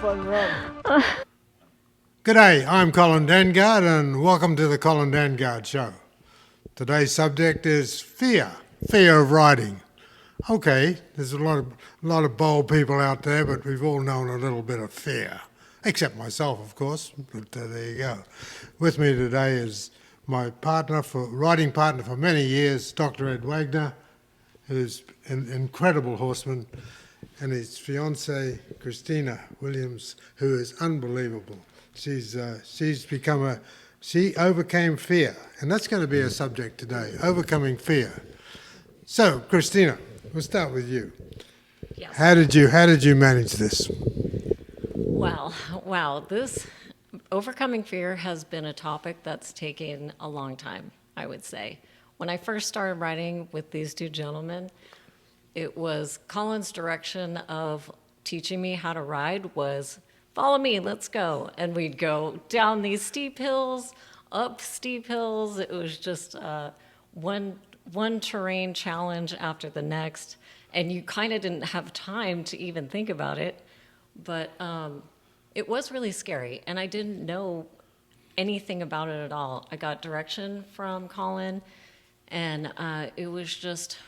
fun run. G'day, I'm Colin Dangard and welcome to the Colin Dangard Show. Today's subject is fear of riding. Okay, there's a lot of bold people out there, but we've all known a little bit of fear. Except myself, of course, but there you go. With me today is my riding partner for many years, Dr. Ed Wagner, who's an incredible horseman, and his fiancée, Christina Williamson, who is unbelievable. She overcame fear, and that's going to be a subject today, overcoming fear. So, Christina, we'll start with you. Yes. How did you manage this? Well, wow, this overcoming fear has been a topic that's taken a long time, I would say. When I first started riding with these two gentlemen, it was Colin's direction of teaching me how to ride was, follow me, let's go. And we'd go down these steep hills, up steep hills. It was just one terrain challenge after the next. And you kind of didn't have time to even think about it. But it was really scary, and I didn't know anything about it at all. I got direction from Colin, and it was just,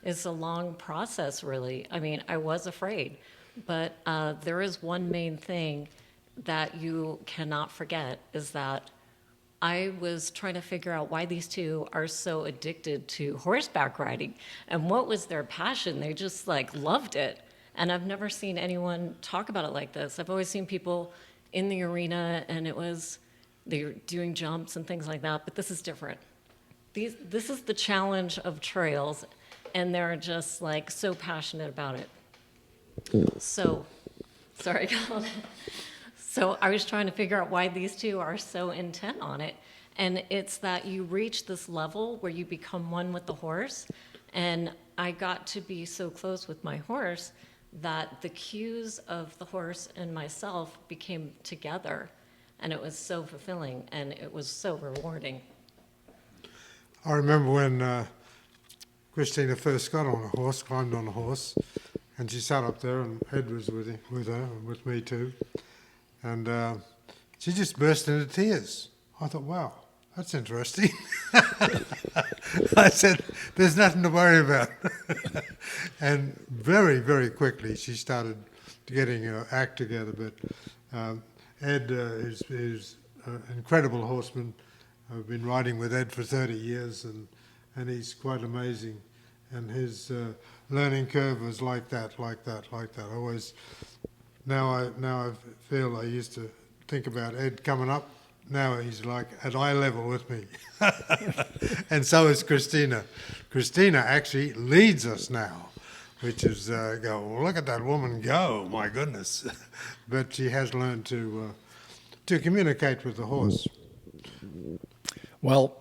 it's a long process, really. I mean, I was afraid, but there is one main thing that you cannot forget, is that I was trying to figure out why these two are so addicted to horseback riding, and what was their passion. They just loved it. And I've never seen anyone talk about it like this. I've always seen people in the arena, and they're doing jumps and things like that, but this is different. This is the challenge of trails, and they're just so passionate about it. So, sorry, Colin. So I was trying to figure out why these two are so intent on it. And it's that you reach this level where you become one with the horse. And I got to be so close with my horse that the cues of the horse and myself became together, and it was so fulfilling, and it was so rewarding. I remember when Christina first got on a horse, climbed on a horse, and she sat up there, and Ed was with her, and with me too, and she just burst into tears. I thought, wow, that's interesting. I said, there's nothing to worry about. And very, very quickly she started getting her act together. But Ed is an incredible horseman. I've been riding with Ed for 30 years, and he's quite amazing. And his learning curve was like that. Always, now I feel I used to think about Ed coming up. Now he's at eye level with me. And so is Christina. Christina actually leads us now, which is, look at that woman go, my goodness. But she has learned to communicate with the horse. Well,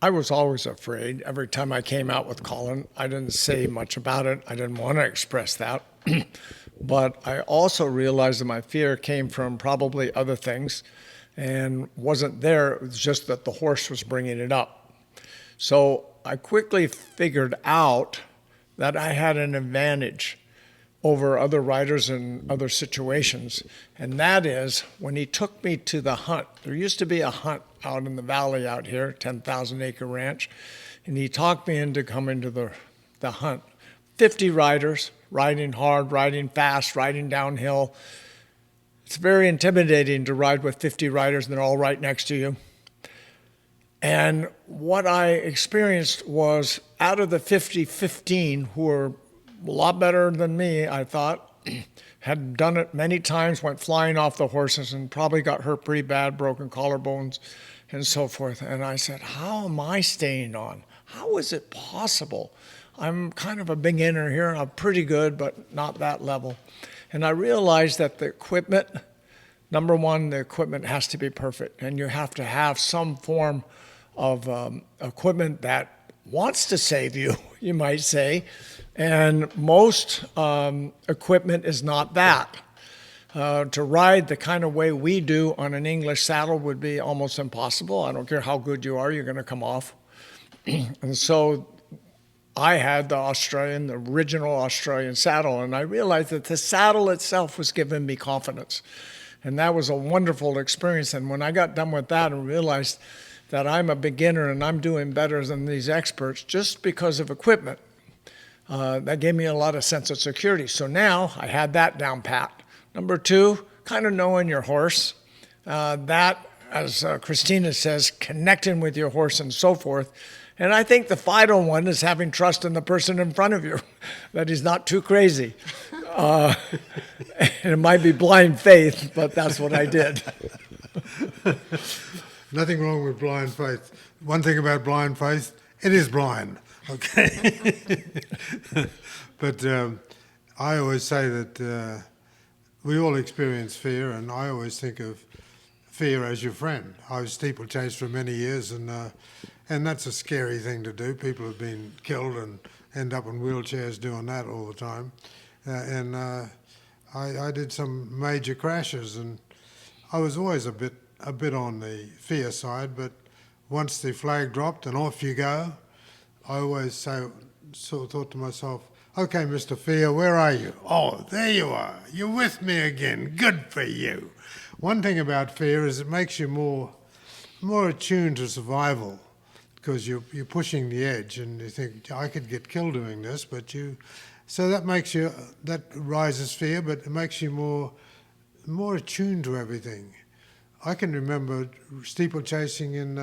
I was always afraid. Every time I came out with Colin, I didn't say much about it. I didn't want to express that. But I also realized that my fear came from probably other things and wasn't there. It was just that the horse was bringing it up. So I quickly figured out that I had an advantage over other riders in other situations, and that is when he took me to the hunt. There used to be a hunt out in the valley out here, 10,000-acre ranch, and he talked me into coming to the hunt. 50 riders, riding hard, riding fast, riding downhill. It's very intimidating to ride with 50 riders and they're all right next to you. And what I experienced was, out of the 15 who were a lot better than me, I thought, had done it many times, went flying off the horses and probably got hurt pretty bad, broken collarbones and so forth. And I said, how am I staying on? How is it possible? I'm kind of a beginner here. I'm pretty good, but not that level. And I realized that the equipment, number one, the equipment has to be perfect. And you have to have some form of equipment that wants to save you, you might say. And most equipment is not that. To ride the kind of way we do on an English saddle would be almost impossible. I don't care how good you are, you're going to come off. And so I had the original Australian saddle, and I realized that the saddle itself was giving me confidence. And that was a wonderful experience. And when I got done with that and realized that I'm a beginner and I'm doing better than these experts just because of equipment, that gave me a lot of sense of security. So now I had that down pat. Number two, kind of knowing your horse. That, as Christina says, connecting with your horse and so forth. And I think the final one is having trust in the person in front of you, that he's not too crazy. And it might be blind faith, but that's what I did. Nothing wrong with blind faith. One thing about blind faith, it is blind, okay? But I always say that we all experience fear, and I always think of fear as your friend. I was steeplechase for many years, and that's a scary thing to do. People have been killed and end up in wheelchairs doing that all the time. I did some major crashes, and I was always a bit on the fear side, but once the flag dropped and off you go, I always sort of thought to myself, okay, Mr. Fear, where are you? Oh, there you are. You're with me again. Good for you. One thing about fear is it makes you more attuned to survival, because you're pushing the edge and you think, I could get killed doing this, so that rises fear, but it makes you more attuned to everything. I can remember steeplechasing in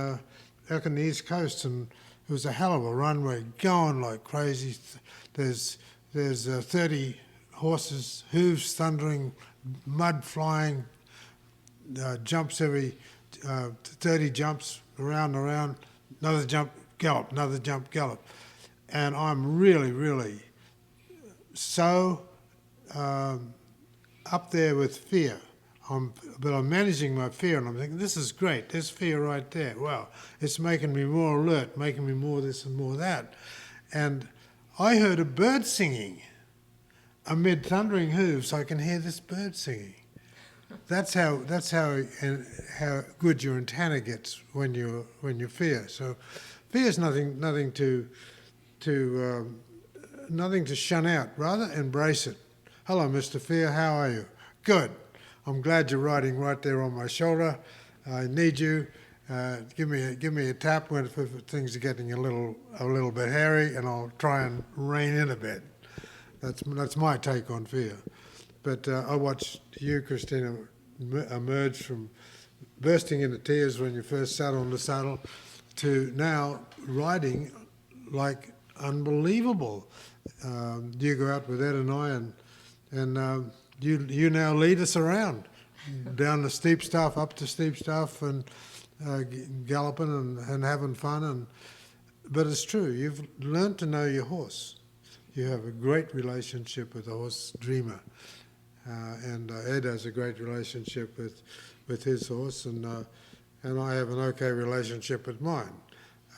back on the East Coast, and it was a hell of a runway, going like crazy. There's 30 horses, hooves thundering, mud flying, jumps every 30 jumps around, another jump, gallop, another jump, gallop. And I'm really, really so up there with fear. But I'm managing my fear, and I'm thinking, this is great. There's fear right there. Wow, it's making me more alert, making me more this and more that. And I heard a bird singing amid thundering hooves. I can hear this bird singing. That's how good your antenna gets when you fear. So, fear is nothing to shun out. Rather, embrace it. Hello, Mr. Fear. How are you? Good. I'm glad you're riding right there on my shoulder. I need you. Give me a tap when things are getting a little bit hairy, and I'll try and rein in a bit. That's my take on fear. But I watched you, Christina, emerge from bursting into tears when you first sat on the saddle to now riding like unbelievable. You go out with Ed and I, and you now lead us around down the steep stuff, up the steep stuff, and galloping and having fun. But it's true, you've learned to know your horse. You have a great relationship with the horse, Dreamer. And Ed has a great relationship with his horse, and I have an okay relationship with mine.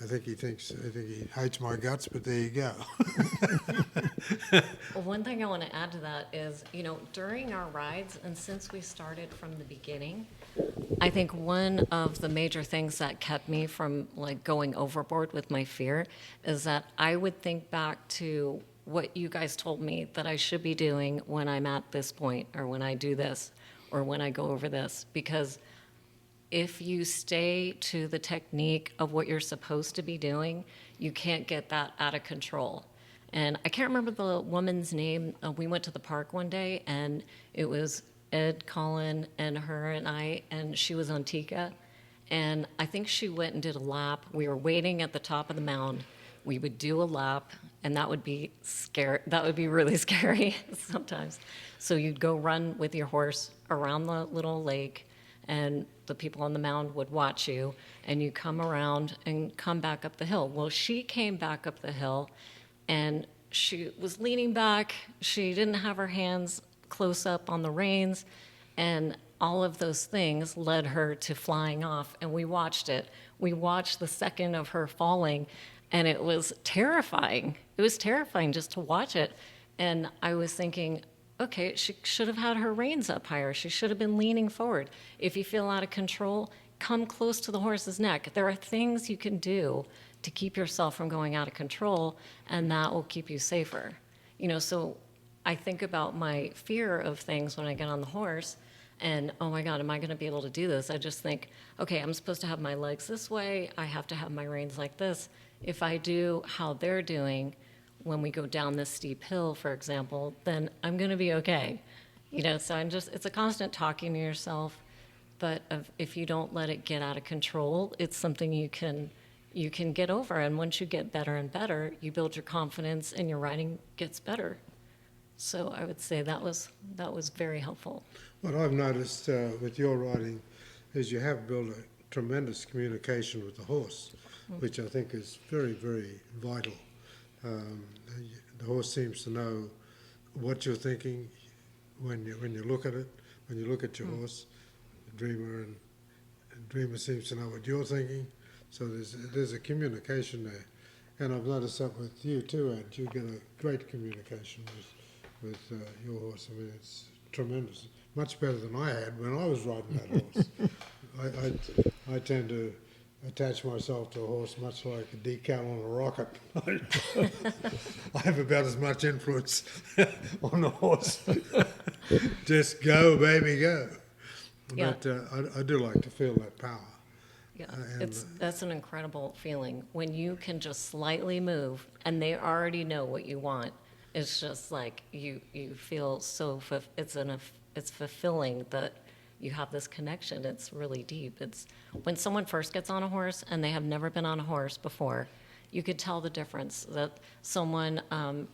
I think he hates my guts, but there you go. Well, one thing I want to add to that is, during our rides, and since we started from the beginning, I think one of the major things that kept me from going overboard with my fear is that I would think back to what you guys told me that I should be doing when I'm at this point, or when I do this, or when I go over this, because if you stay to the technique of what you're supposed to be doing, you can't get that out of control. And I can't remember the woman's name. We went to the park one day, and it was Ed, Colin, and her and I, and she was on Tika. And I think she went and did a lap. We were waiting at the top of the mound. We would do a lap, and that would be scary. That would be really scary sometimes. So you'd go run with your horse around the little lake, and the people on the mound would watch you, and you come around and come back up the hill. Well, she came back up the hill, and she was leaning back. She didn't have her hands close up on the reins, and all of those things led her to flying off, and we watched it. We watched the second of her falling, and it was terrifying. It was terrifying just to watch it. And I was thinking, okay, she should have had her reins up higher. She should have been leaning forward. If you feel out of control, come close to the horse's neck. There are things you can do to keep yourself from going out of control, and that will keep you safer. So I think about my fear of things when I get on the horse, and oh my God, am I going to be able to do this? I just think, okay, I'm supposed to have my legs this way. I have to have my reins like this. If I do how they're doing when we go down this steep hill, for example, then I'm going to be okay. So it's a constant talking to yourself, but if you don't let it get out of control, it's something you can get over. And once you get better and better, you build your confidence and your riding gets better. So I would say that was very helpful. What I've noticed with your riding is you have built a tremendous communication with the horse, which I think is very, very vital. The horse seems to know what you're thinking when you look at it. When you look at your horse, the dreamer seems to know what you're thinking. So there's a communication there, and I've noticed that with you too, Ed. You get a great communication with your horse. I mean, it's tremendous, much better than I had when I was riding that horse. I tend to attach myself to a horse much like a decal on a rocket. I have about as much influence on the horse. Just go, baby, go. Yeah. But I do like to feel that power. Yeah, that's an incredible feeling when you can just slightly move and they already know what you want. It's just like you feel so it's fulfilling that you have this connection. It's really deep. It's when someone first gets on a horse and they have never been on a horse before, you could tell the difference. That someone,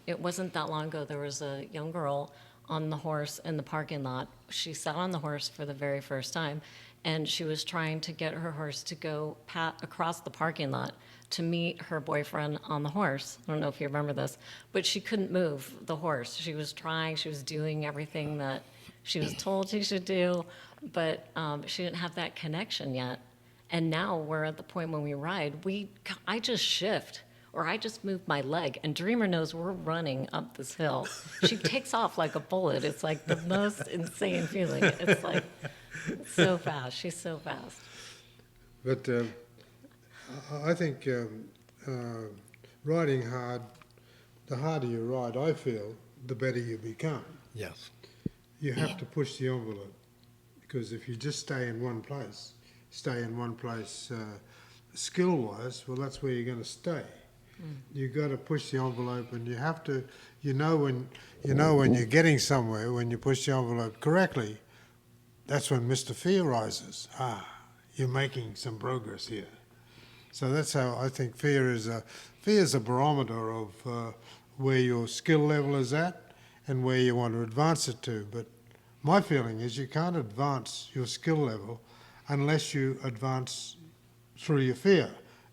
it wasn't that long ago, there was a young girl on the horse in the parking lot. She sat on the horse for the very first time, and she was trying to get her horse to go across the parking lot to meet her boyfriend on the horse. I don't know if you remember this, but she couldn't move the horse. She was trying, she was doing everything that she was told she should do, but she didn't have that connection yet. And now we're at the point when we ride, I just shift, or I just move my leg, and Dreamer knows we're running up this hill. She takes off like a bullet. It's like the most insane feeling. It's like so fast. She's so fast. But I think riding hard, the harder you ride, I feel, the better you become. Yes. You have to push the envelope, because if you just stay in one place skill-wise, well, that's where you're going to stay. You've got to push the envelope, and you have to, when you're getting somewhere, when you push the envelope correctly, that's when Mr. Fear rises. You're making some progress here. So that's how I think fear is a barometer of where your skill level is at and where you want to advance it to. But my feeling is you can't advance your skill level unless you advance through your fear.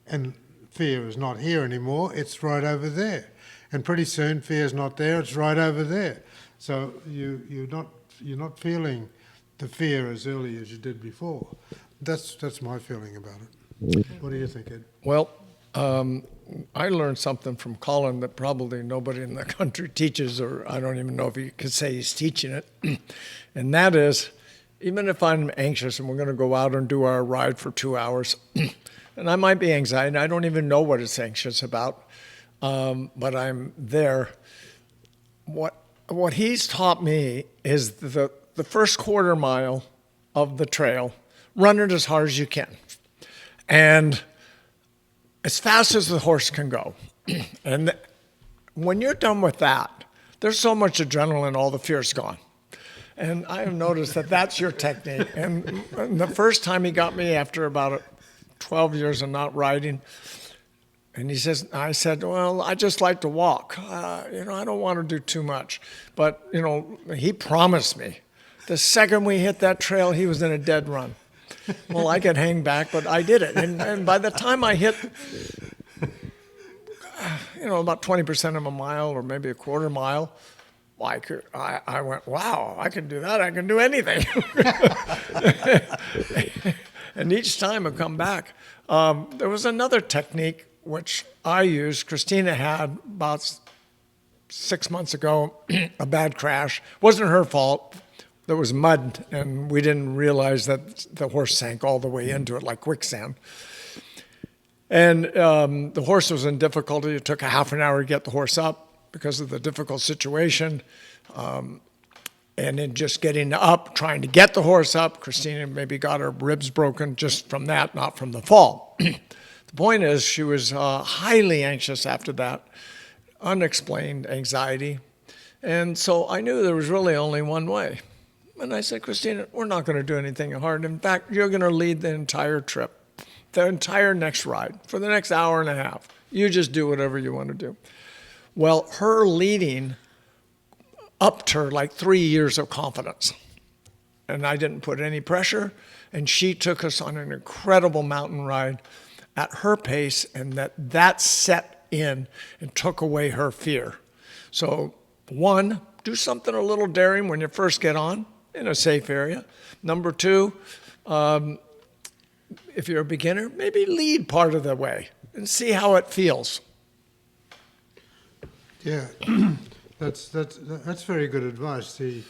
And fear is not here anymore, it's right over there. And pretty soon fear is not there, it's right over there. So you're not feeling the fear as early as you did before. That's my feeling about it. What do you think, Ed? Well, I learned something from Colin that probably nobody in the country teaches, or I don't even know if he could say he's teaching it. And that is, even if I'm anxious and we're going to go out and do our ride for 2 hours, and I might be anxiety, and I don't even know what it's anxious about, but I'm there. What he's taught me is the first quarter mile of the trail, run it as hard as you can. And as fast as the horse can go. And when you're done with that, there's so much adrenaline, all the fear's gone. And I have noticed that that's your technique. And the first time he got me after about 12 years of not riding, and I said, well, I just like to walk. I don't want to do too much. But, he promised me the second we hit that trail, he was in a dead run. Well, I could hang back, but I did it. And by the time I hit, about 20% of a mile or maybe a quarter mile, I went, wow, I can do that. I can do anything. And each time I come back, there was another technique which I used. Christina had about 6 months ago, a bad crash. Wasn't her fault. There was mud, and we didn't realize that the horse sank all the way into it like quicksand. And the horse was in difficulty. It took a half an hour to get the horse up because of the difficult situation. And in just getting up, trying to get the horse up, Christina maybe got her ribs broken just from that, not from the fall. The point is, she was highly anxious after that, unexplained anxiety. And so I knew there was really only one way. And I said, Christina, we're not going to do anything hard. In fact, you're going to lead the entire trip, the entire next ride, for the next hour and a half. You just do whatever you want to do. Well, her leading upped her like 3 years of confidence. And I didn't put any pressure. And she took us on an incredible mountain ride at her pace, and that set in and took away her fear. So, one, do something a little daring when you first get on in a safe area. Number two, if you're a beginner, maybe lead part of the way and see how it feels. Yeah, that's very good advice. The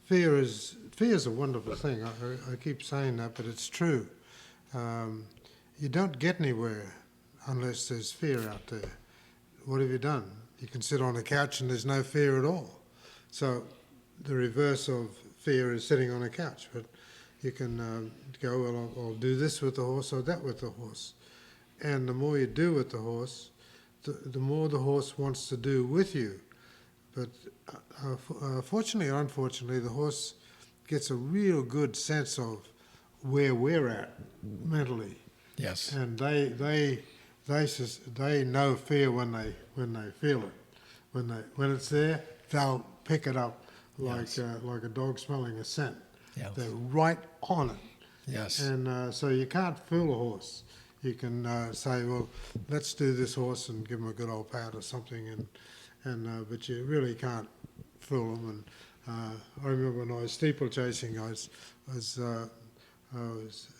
fear is a wonderful thing. I keep saying that, but it's true. You don't get anywhere unless there's fear out there. What have you done? You can sit on a couch and there's no fear at all. So the reverse of fear is sitting on a couch. But you can go, well, I'll do this with the horse or that with the horse. And the more you do with the horse, the more the horse wants to do with you. But fortunately or unfortunately, the horse gets a real good sense of where we're at mentally. Yes. And they know fear when they feel it. When it's there, they'll pick it up like a dog smelling a scent. Yeah. They're right on it. Yes. And so you can't fool a horse. You can say, well, let's do this horse and give him a good old pat or something, but you really can't fool him. And I remember when I was steeplechasing, I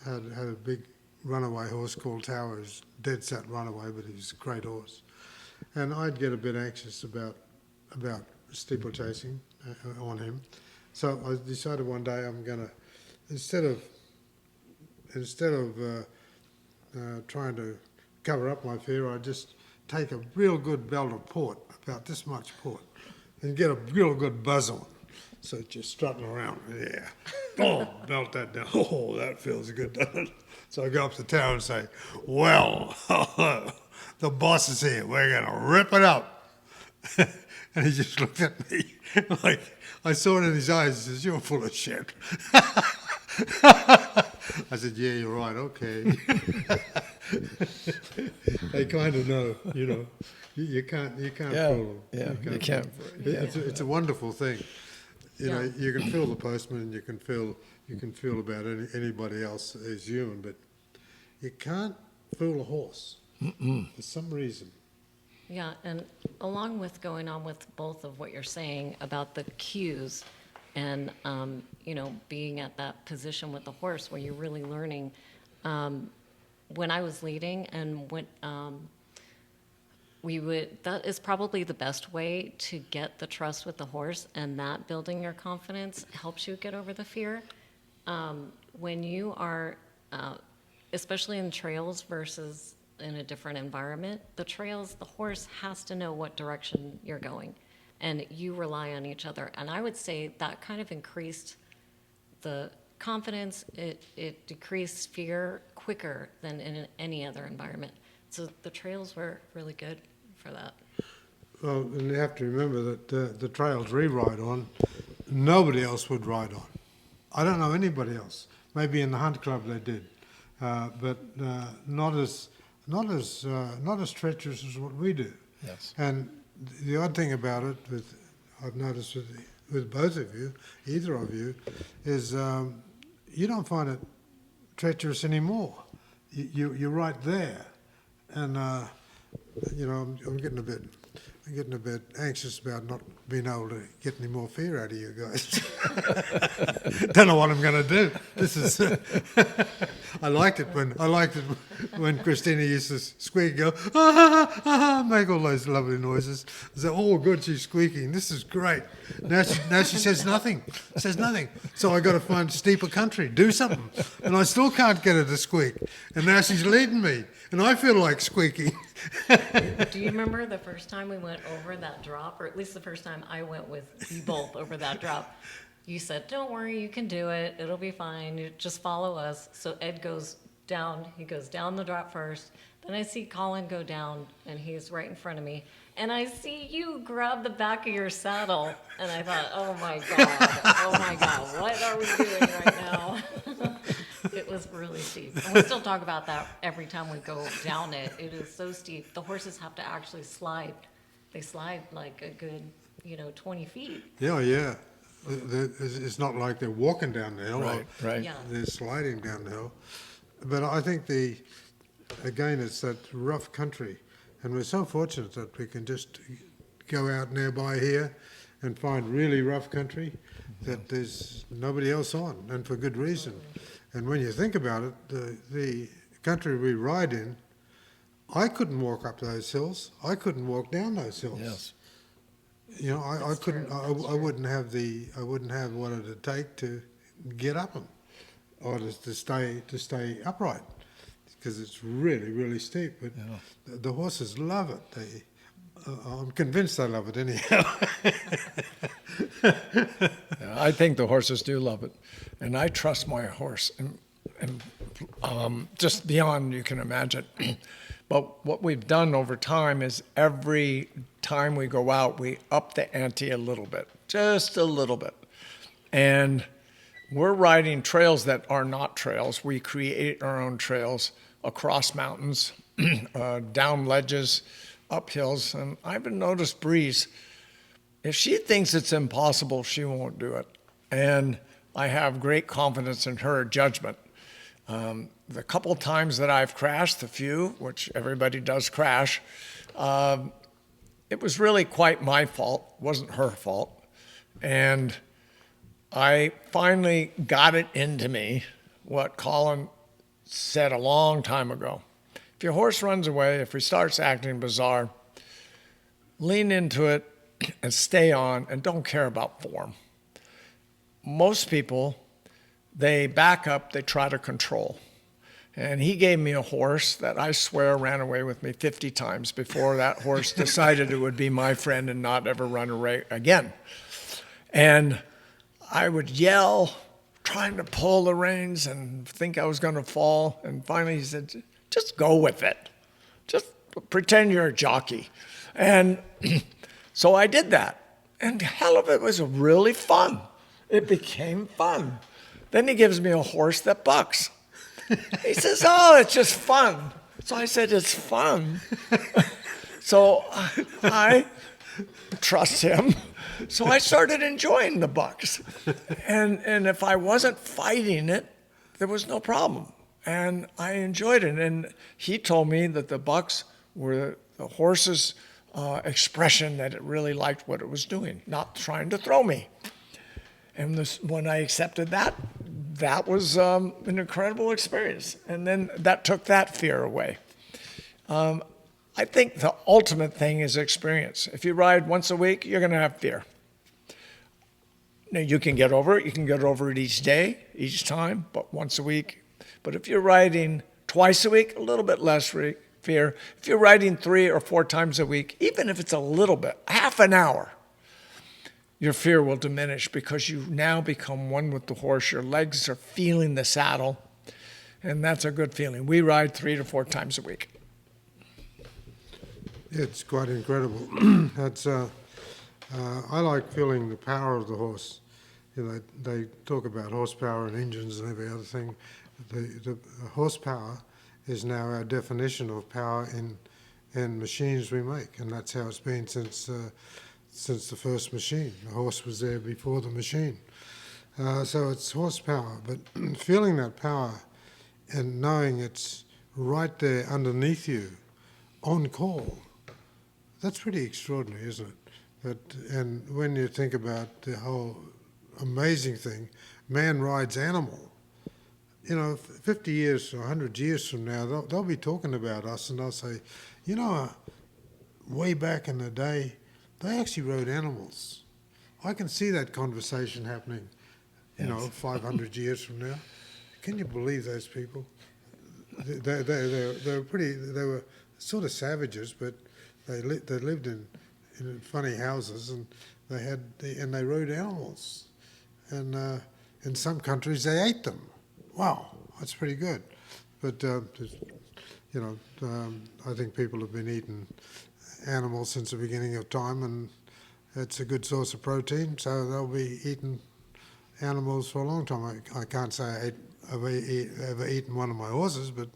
had a big runaway horse called Tower. He was dead set runaway, but he was a great horse. And I'd get a bit anxious about steeplechasing on him. So I decided one day I'm going to, instead of trying to cover up my fear, I just take a real good belt of port, about this much port, and get a real good buzz on. So just strutting around, yeah. Oh, belt that down. Oh, that feels good, doesn't it? So I go up to town and say, well, the boss is here. We're going to rip it up. And he just looked at me like, I saw it in his eyes. He says, you're full of shit. I said, yeah, you're right, okay. They kind of know, you can't fool them. Yeah, you can't. It's a wonderful thing. You know, you can feel the postman, and you can feel about anybody else as human, but you can't fool a horse for some reason. Yeah, and along with going on with both of what you're saying about the cues and, being at that position with the horse where you're really learning, when I was leading and when that is probably the best way to get the trust with the horse, and that building your confidence helps you get over the fear. When you are, especially in trails versus in a different environment, the trails, the horse has to know what direction you're going, and you rely on each other. And I would say that kind of increased the confidence, it decreased fear quicker than in any other environment. So the trails were really good for that. Well, and you have to remember that the trails we ride on, nobody else would ride on. I don't know anybody else. Maybe in the hunt club they did, but not as treacherous as what we do. Yes. And the odd thing about it, I've noticed with both of you, either of you, is you don't find it treacherous anymore. You're right there, and I'm getting a bit getting a bit anxious about not being able to get any more fear out of you guys. Don't know what I'm going to do. This is. I liked it when Christina used to squeak, go make all those lovely noises. I said, "Oh, good, she's squeaking. This is great." Now she says nothing. Says nothing. So I got to find steeper country, do something, and I still can't get her to squeak. And now she's leading me, and I feel like squeaking. Do you remember the first time we went over that drop, or at least the first time I went with you both over that drop? You said, "Don't worry, you can do it. It'll be fine. You just follow us." So Ed goes down. He goes down the drop first. Then I see Colin go down, and he's right in front of me. And I see you grab the back of your saddle. And I thought, oh my God, what are we doing right now? It was really steep. And we still talk about that every time we go down it. It is so steep. The horses have to actually slide. They slide like a good, 20 feet. Yeah. It's not like they're walking down the hill. Right. Yeah. They're sliding down the hill. But I think again, it's that rough country. And we're so fortunate that we can just go out nearby here and find really rough country that there's nobody else on, and for good reason. And when you think about it, the country we ride in, I couldn't walk up those hills. I couldn't walk down those hills. Yes. I couldn't. I wouldn't have what it'd take to get up them, or to stay upright, because it's really, really steep. But the horses love it. I'm convinced they love it anyhow. I think the horses do love it, and I trust my horse, and just beyond you can imagine. But what we've done over time is every time we go out, we up the ante a little bit, just a little bit. And we're riding trails that are not trails. We create our own trails across mountains, down ledges, up hills. And I've noticed Breeze, if she thinks it's impossible, she won't do it. And I have great confidence in her judgment. The couple times that I've crashed, the few, which everybody does crash, it was really quite my fault, wasn't her fault. And I finally got it into me, what Colin said a long time ago. If your horse runs away, if he starts acting bizarre, lean into it and stay on and don't care about form. Most people, they back up, they try to control. And he gave me a horse that I swear ran away with me 50 times before that horse decided it would be my friend and not ever run away again. And I would yell, trying to pull the reins and think I was going to fall. And finally he said, just go with it. Just pretend you're a jockey. And so I did that. And hell of it was really fun. It became fun. Then he gives me a horse that bucks. He says, oh, it's just fun. So I said, it's fun. So I trust him. So I started enjoying the bucks. And if I wasn't fighting it, there was no problem. And I enjoyed it. And he told me that the bucks were the horse's expression that it really liked what it was doing, not trying to throw me. And when I accepted that, that was an incredible experience. And then that took that fear away. I think the ultimate thing is experience. If you ride once a week, you're going to have fear. Now, you can get over it. You can get over it each day, each time, but once a week. But if you're riding twice a week, a little bit less fear. If you're riding 3 or 4 times a week, even if it's a little bit, half an hour, your fear will diminish because you now become one with the horse. Your legs are feeling the saddle, and that's a good feeling. We ride 3 to 4 times a week. It's quite incredible. I like feeling the power of the horse. They talk about horsepower and engines and every other thing. The horsepower is now our definition of power in machines we make, and that's how it's been since the first machine. The horse was there before the machine. So it's horsepower, but feeling that power and knowing it's right there underneath you, on call, That's pretty extraordinary, isn't it? And when you think about the whole amazing thing, man rides animal. 50 years or 100 years from now, they'll be talking about us and they'll say, way back in the day, they actually rode animals. I can see that conversation happening, 500 years from now. Can you believe those people? They were sort of savages, but they lived in funny houses, and they rode animals, and in some countries they ate them. Wow, that's pretty good. But I think people have been eating animals since the beginning of time, and it's a good source of protein. So they'll be eating animals for a long time. I can't say I've ever eaten one of my horses, but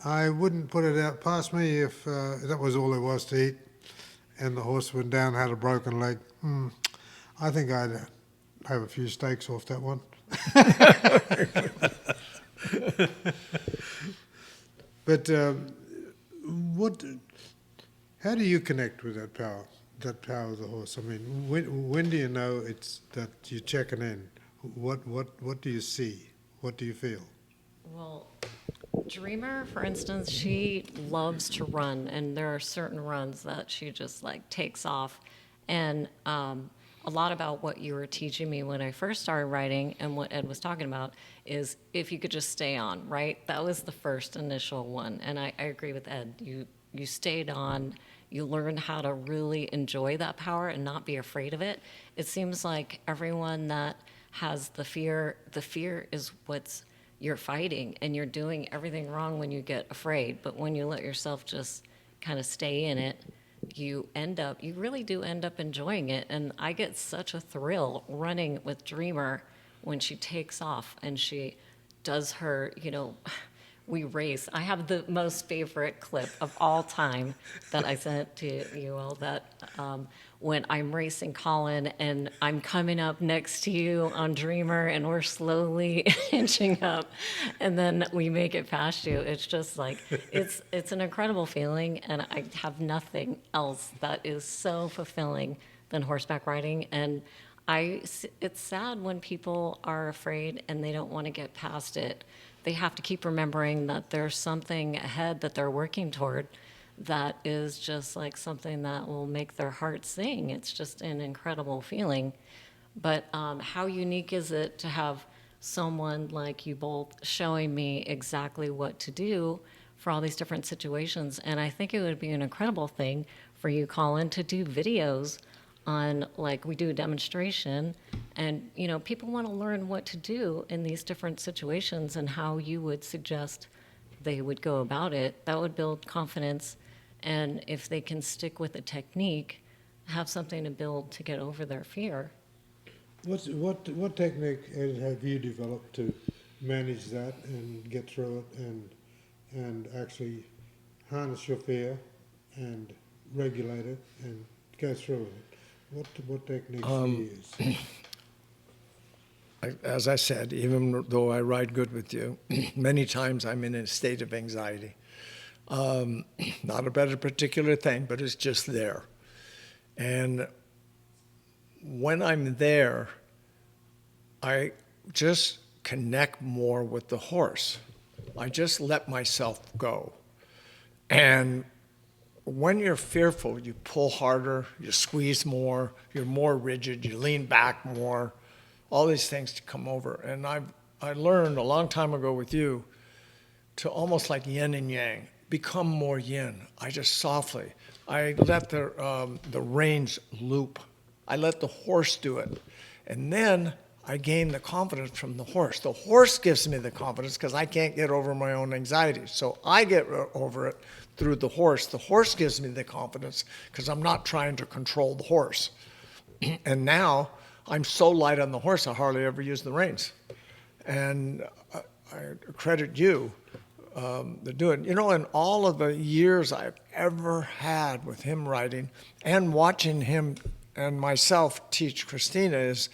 I wouldn't put it out past me if that was all there was to eat, and the horse went down, had a broken leg. I think I'd have a few steaks off that one. But how do you connect with that power of the horse? I mean, when do you know that you're checking in? What do you see? What do you feel? Well, Dreamer, for instance, she loves to run, and there are certain runs that she just takes off. And a lot about what you were teaching me when I first started riding and what Ed was talking about is if you could just stay on, right? That was the first initial one. And I agree with Ed. You stayed on, you learned how to really enjoy that power and not be afraid of it. It seems like everyone that has the fear is what's you're fighting, and you're doing everything wrong when you get afraid. But when you let yourself just kind of stay in it, you really do end up enjoying it. And I get such a thrill running with Dreamer when she takes off and she does her, we race. I have the most favorite clip of all time that I sent to you all, that when I'm racing Colin and I'm coming up next to you on Dreamer and we're slowly inching up and then we make it past you. It's just it's an incredible feeling, and I have nothing else that is so fulfilling than horseback riding. And it's sad when people are afraid and they don't want to get past it. They have to keep remembering that there's something ahead that they're working toward that is just something that will make their heart sing. It's just an incredible feeling. But how unique is it to have someone like you both showing me exactly what to do for all these different situations? And I think it would be an incredible thing for you, Colin, to do videos on, we do a demonstration, and people want to learn what to do in these different situations and how you would suggest they would go about it. That would build confidence, and if they can stick with a technique, have something to build to get over their fear. What technique have you developed to manage that and get through it and actually harness your fear and regulate it and go through it? What techniques do you use? As I said, even though I ride good with you, many times I'm in a state of anxiety. Not about a particular thing, but it's just there. And when I'm there, I just connect more with the horse. I just let myself go. And when you're fearful, you pull harder, you squeeze more, you're more rigid, you lean back more, all these things to come over. And I learned a long time ago with you to almost like yin and yang, become more yin. I just softly, I let the reins loop. I let the horse do it. And then I gain the confidence from the horse. The horse gives me the confidence because I can't get over my own anxiety. So I get over it through the horse. The horse gives me the confidence because I'm not trying to control the horse. And now I'm so light on the horse, I hardly ever use the reins. And I credit you to do it. In all of the years I've ever had with him riding and watching him and myself teach Christina is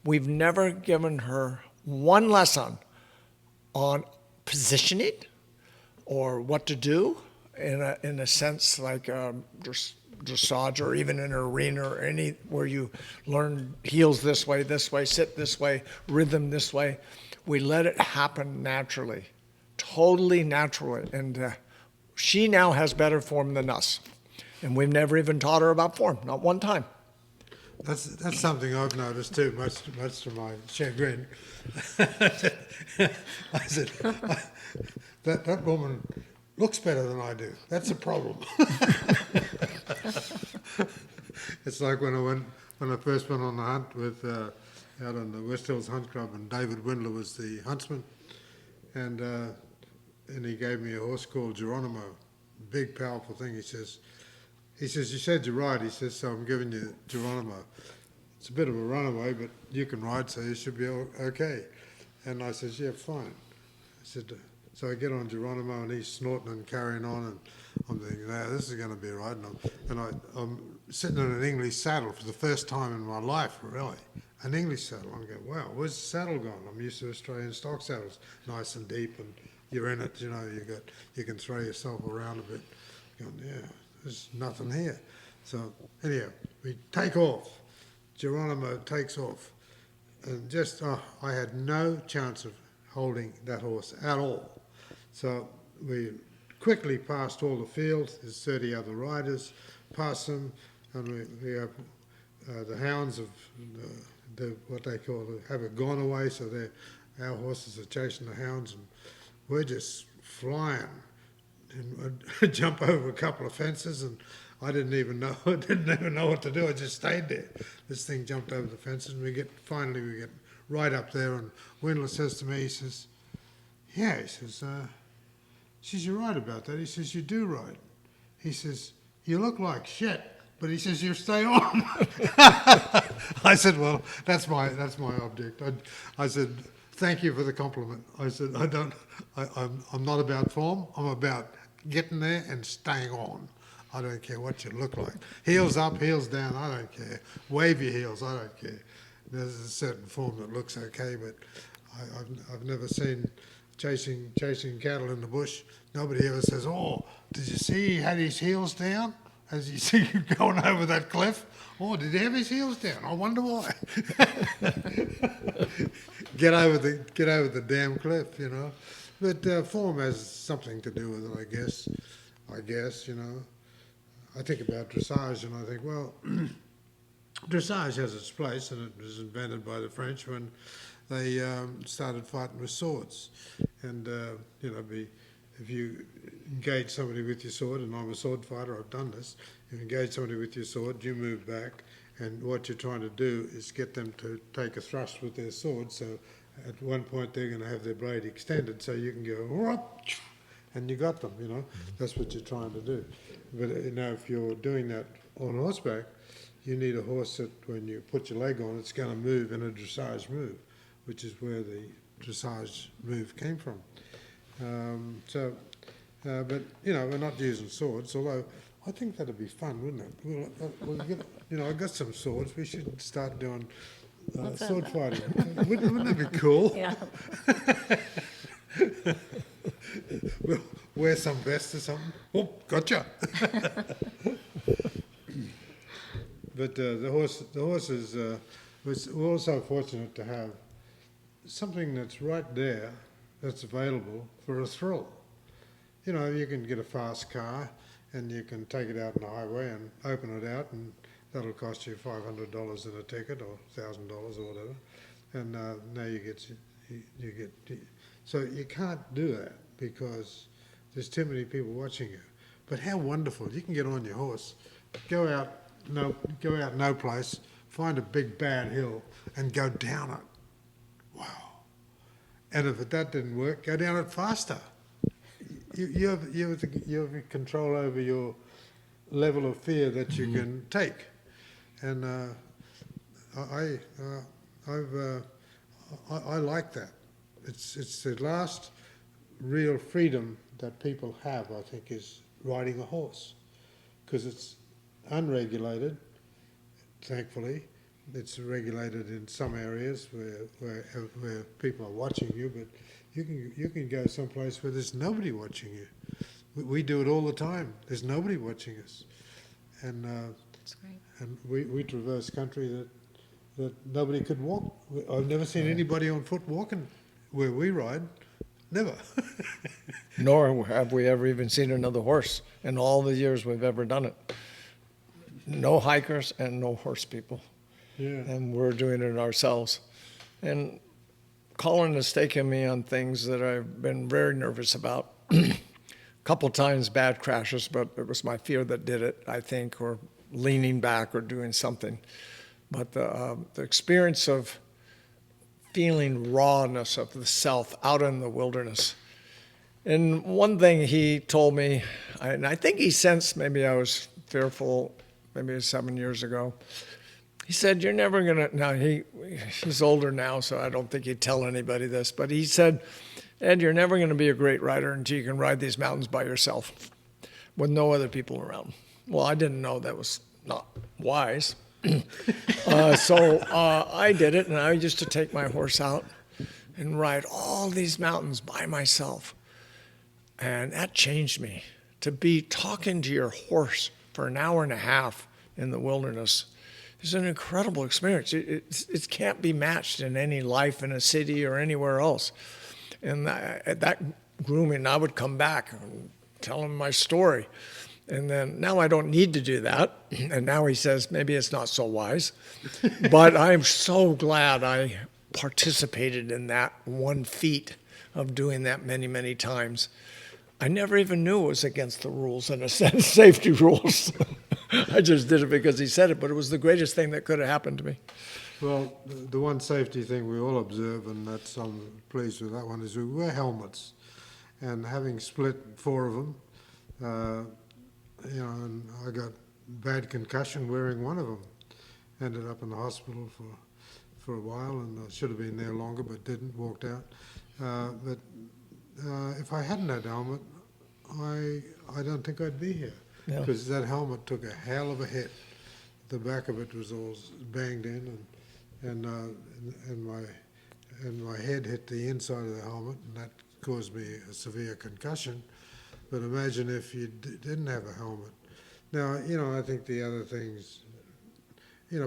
we've never given her one lesson on positioning or what to do in a sense just dressage, or even in an arena or any where you learn heels this way, sit this way, rhythm this way. We let it happen naturally, totally naturally. And she now has better form than us. And we've never even taught her about form, not one time. That's something I've noticed too, much to my chagrin. I said, that woman looks better than I do. That's a problem. It's like when I first went on the hunt with out on the West Hills Hunt Club, and David Windler was the huntsman, and he gave me a horse called Geronimo, big powerful thing. He says, you said you're right. He says, so I'm giving you Geronimo. It's a bit of a runaway, but you can ride, so you should be okay. And I says, yeah, fine. I said, so I get on Geronimo, and he's snorting and carrying on, and I'm thinking, no, this is going to be right. And I'm sitting in an English saddle for the first time in my life, really. An English saddle. I'm going, wow, where's the saddle gone? I'm used to Australian stock saddles, nice and deep, and you're in it, you know, you can throw yourself around a bit. Going, yeah, there's nothing here. So anyhow, we take off. Geronimo takes off. And just, I had no chance of holding that horse at all. So we quickly passed all the fields. There's 30 other riders, past them, and we have the hounds of what they call have gone away. So our horses are chasing the hounds, and we're just flying. And I'd jump over a couple of fences, and I didn't even know what to do. I just stayed there. This thing jumped over the fences, and we get right up there, and Windler says to me, he says, yeah, he says, you're right about that. He says, you do ride. He says, you look like shit, but he says, you stay on. I said, well, that's my object. I said, thank you for the compliment. I said, I'm not about form. I'm about getting there and staying on. I don't care what you look like. Heels up, heels down, I don't care. Wave your heels, I don't care. There's a certain form that looks okay, but I've never seen chasing cattle in the bush. Nobody ever says, oh, did you see he had his heels down as you see him going over that cliff? Oh, did he have his heels down? I wonder why. Get over the damn cliff, you know. But form has something to do with it, I guess, you know. I think about dressage and I think, well, dressage has its place, and it was invented by the French when they started fighting with swords. And, you know, if you engage somebody with your sword, and I'm a sword fighter, I've done this, you engage somebody with your sword, you move back, and what you're trying to do is get them to take a thrust with their sword, so at one point they're going to have their blade extended, so you can go, whoop, and you got them, you know. That's what you're trying to do. But, you know, if you're doing that on horseback, you need a horse that when you put your leg on, it's going to move in a dressage move, which is where the dressage move came from. But, you know, we're not using swords, although I think that'd be fun, wouldn't it? We'll get, you know, I got some swords. We should start doing sword fighting. Wouldn't that be cool? Yeah. We'll wear some vest or something. Oh, gotcha. But the horses, we're also fortunate to have something that's right there, that's available for a thrill. You know, you can get a fast car and you can take it out on the highway and open it out, and that'll cost you $500 in a ticket or $1,000 or whatever. And now you get, so you can't do that because there's too many people watching you. But how wonderful, you can get on your horse, go out no place, find a big bad hill and go down it. Wow. And if that didn't work, go down it faster. You have control over your level of fear that you can take. And I like that. It's the last real freedom that people have, I think, is riding a horse, because it's unregulated. Thankfully, it's regulated in some areas where people are watching you, but you can go someplace where there's nobody watching you. We do it all the time. There's nobody watching us, and That's great. we traversed country that nobody could walk. I've never seen anybody on foot walking where we ride. Never. Nor have we ever even seen another horse in all the years we've ever done it. No hikers and no horse people. Yeah. And we're doing it ourselves. And Colin has taken me on things that I've been very nervous about. A couple times bad crashes, but it was my fear that did it, I think, or leaning back or doing something. But the experience of feeling rawness of the self out in the wilderness. And one thing he told me, and I think he sensed maybe I was fearful, maybe it was 7 years ago. He said, you're never going to, now he's older now, so I don't think he'd tell anybody this, but he said, Ed, you're never going to be a great rider until you can ride these mountains by yourself with no other people around. Well, I didn't know that was not wise. So I did it, and I used to take my horse out and ride all these mountains by myself. And that changed me. To be talking to your horse for an hour and a half in the wilderness is an incredible experience. It can't be matched in any life in a city or anywhere else. And that grooming, I would come back and tell him my story. And then now I don't need to do that. And now he says, maybe it's not so wise. But I'm so glad I participated in that 1 feat of doing that many, many times. I never even knew it was against the rules, in a sense, safety rules. I just did it because he said it, but it was the greatest thing that could have happened to me. Well, the one safety thing we all observe, and that's I'm pleased with that one, is we wear helmets. And having split 4 of them, and I got bad concussion wearing one of them. Ended up in the hospital for a while, and I should have been there longer, but didn't, walked out. But if I hadn't had a helmet, I don't think I'd be here, because that helmet took a hell of a hit. The back of it was all banged in, and my head hit the inside of the helmet, and that caused me a severe concussion. But imagine if you didn't have a helmet. Now, I think the other things,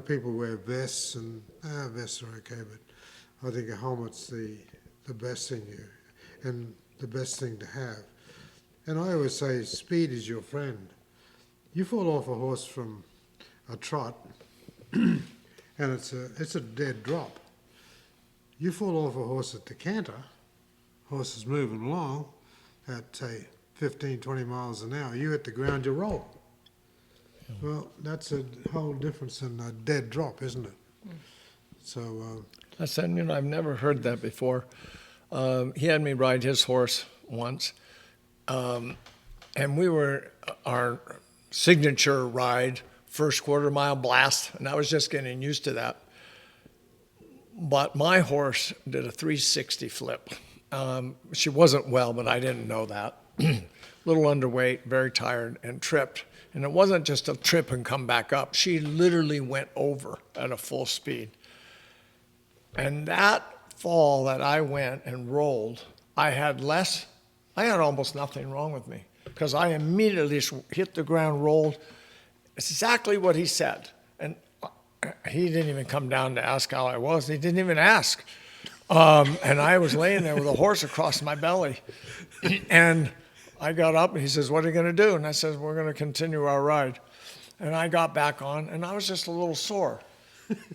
people wear vests, and vests are okay, but I think a helmet's the best thing and the best thing to have. And I always say, speed is your friend. You fall off a horse from a trot, and it's a dead drop. You fall off a horse at the canter, horse is moving along at, say, 15, 20 miles an hour, you hit the ground, you roll. Well, that's a whole difference than a dead drop, isn't it? So I said, I've never heard that before. He had me ride his horse once, and we were our signature ride, first quarter-mile blast, and I was just getting used to that. But my horse did a 360 flip. She wasn't well, but I didn't know that. Little underweight, very tired, and tripped. And it wasn't just a trip and come back up. She literally went over at a full speed. And that fall that I went and rolled, I had almost nothing wrong with me, because I immediately hit the ground, rolled, exactly what he said. And he didn't even come down to ask how I was. He didn't even ask. And I was laying there with a horse across my belly. And I got up, and he says, what are you going to do? And I said, we're going to continue our ride. And I got back on, and I was just a little sore.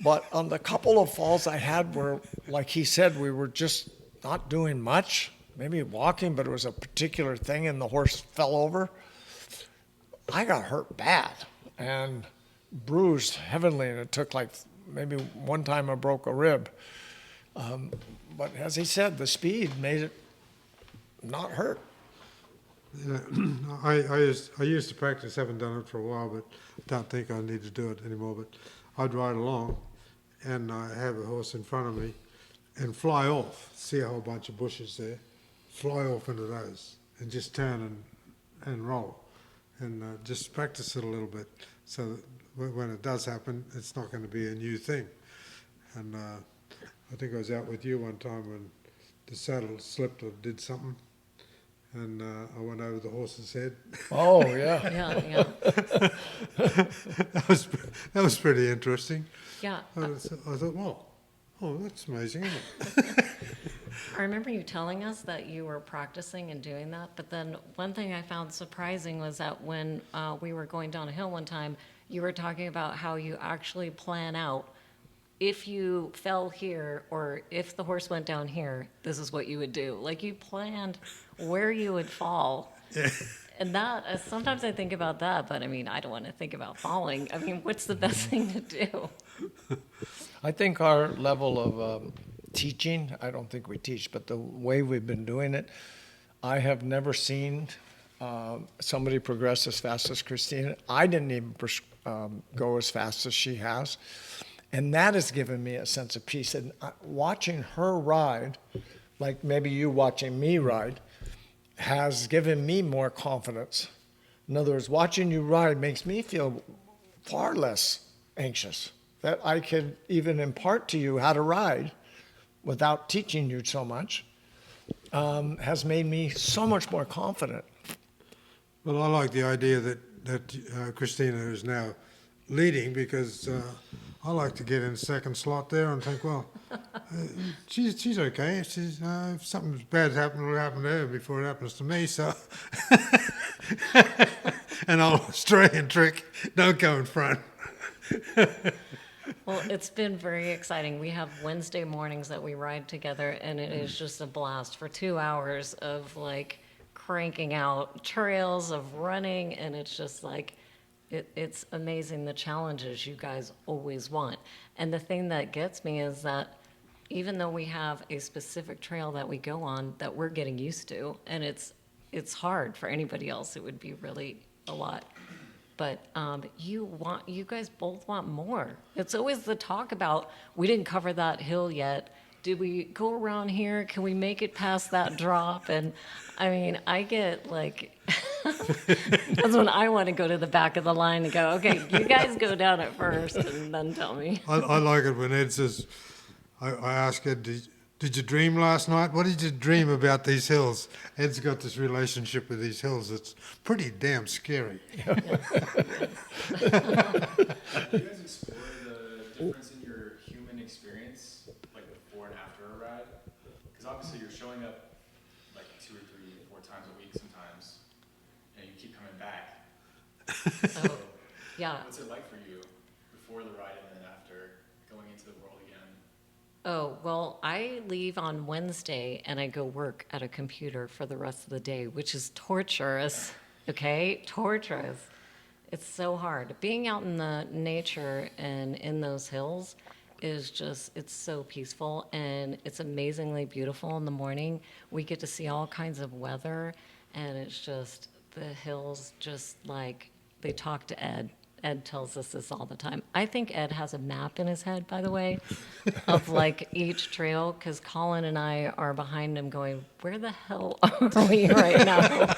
But on the couple of falls I had where, like he said, we were just not doing much, maybe walking, but it was a particular thing, and the horse fell over. I got hurt bad and bruised heavily, and it took like maybe one time I broke a rib. But as he said, the speed made it not hurt. yeah, I used to practice, haven't done it for a while, but don't think I need to do it anymore. But I'd ride along, and I have a horse in front of me, and fly off. See a whole bunch of bushes there, fly off into those, and just turn and roll, and just practice it a little bit, so that when it does happen, it's not going to be a new thing. And I think I was out with you one time when the saddle slipped or did something, and I went over the horse's head. Oh, yeah. Yeah, That was pretty interesting. yeah. I thought, well, oh, that's amazing, isn't it? I remember you telling us that you were practicing and doing that, but then one thing I found surprising was that when we were going down a hill one time, you were talking about how you actually plan out if you fell here or if the horse went down here, this is what you would do. Like you planned where you would fall. Yeah. And that, sometimes I think about that, but I mean, I don't want to think about falling. I mean, what's the best thing to do? I think our level of teaching, I don't think we teach, but the way we've been doing it, I have never seen somebody progress as fast as Christina. I didn't even go as fast as she has. And that has given me a sense of peace. And watching her ride, like maybe you watching me ride, has given me more confidence. In other words, watching you ride makes me feel far less anxious, that I could even impart to you how to ride without teaching you so much, has made me so much more confident. Well, I like the idea that Christina is now leading, because I like to get in second slot there and think, well, she's okay. She's if something bad happens, it'll happen to her before it happens to me. So, an old Australian trick: don't go in front. Well, it's been very exciting. We have Wednesday mornings that we ride together, and it is just a blast for 2 hours of like cranking out trails, of running, and it's just like, it's amazing the challenges you guys always want. And the thing that gets me is that even though we have a specific trail that we go on that we're getting used to, and it's hard for anybody else, it would be really a lot. But you guys both want more. It's always the talk about, we didn't cover that hill yet. Did we go around here? Can we make it past that drop? And I mean, I get like, that's when I want to go to the back of the line and go, okay, you guys go down it first and then tell me. I like it when Ed says, I ask Ed, did you dream last night? What did you dream about these hills? Ed's got this relationship with these hills that's pretty damn scary. Have you guys explored the difference in your human experience, like before and after a ride? Because obviously you're showing up like 2 or 3 or 4 times a week sometimes, and you keep coming back. So, yeah. What's it like for you before the ride and then after, going into the world again? Oh, well, I leave on Wednesday and I go work at a computer for the rest of the day, which is torturous, okay? Torturous. It's so hard. Being out in the nature and in those hills is just, it's so peaceful, and it's amazingly beautiful in the morning. We get to see all kinds of weather, and it's just, the hills just like, they talk to Ed. Ed tells us this all the time. I think Ed has a map in his head, by the way, of like each trail, because Colin and I are behind him going, where the hell are we right now?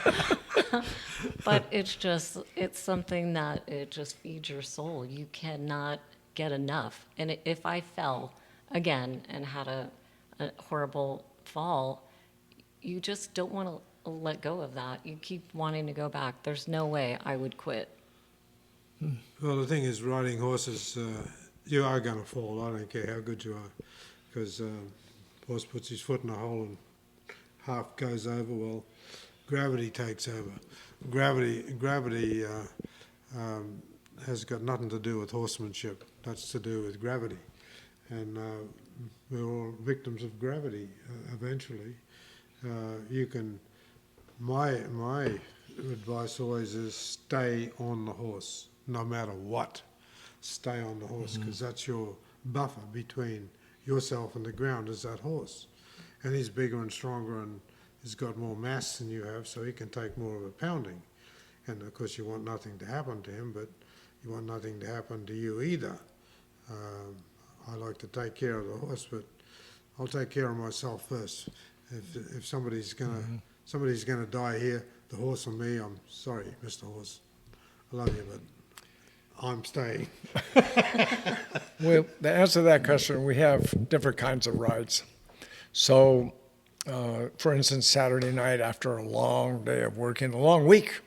But it's just, it's something that it just feeds your soul. You cannot get enough. And if I fell again and had a horrible fall, you just don't want to let go of that. You keep wanting to go back. There's no way I would quit. Well, the thing is, riding horses, you are going to fall. I don't care how good you are, because horse puts his foot in a hole and half goes over. Well, gravity takes over. Gravity has got nothing to do with horsemanship. That's to do with gravity, and we're all victims of gravity. Eventually, you can. My advice always is stay on the horse. No matter what, stay on the horse, because that's your buffer between yourself and the ground, is that horse. And he's bigger and stronger and he's got more mass than you have, so he can take more of a pounding. And of course you want nothing to happen to him, but you want nothing to happen to you either. I like to take care of the horse, but I'll take care of myself first. If somebody's gonna die here, the horse or me, I'm sorry, Mr. Horse. I love you, but I'm staying. Well, to answer that question, we have different kinds of rides. So For instance, Saturday night after a long day of working, a long week,